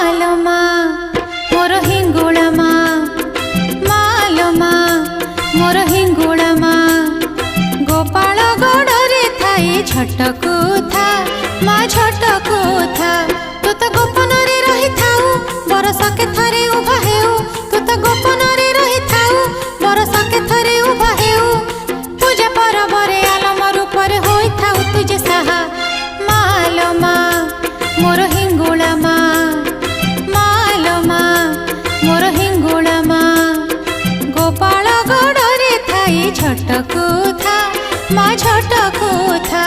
मालो मा मोर हिंगुला मा मालो मा मोर हिंगुला मा गोपाल गोड़े थाई झटकू था मा झटकू था तू तो गोपन रे रही थाऊ बरस के थरे उभा हेऊ तू तो गोपन रे रही थाऊ बरस के थरे उभा हेऊ पूजा परबरे आलम रूपर होई थाऊ तुझे सहा मालो मा मोर हिंगुला मा मालो मा मोर हिंगुला मा गोपाल गोड़े थाई झटकू था मा झटकू था।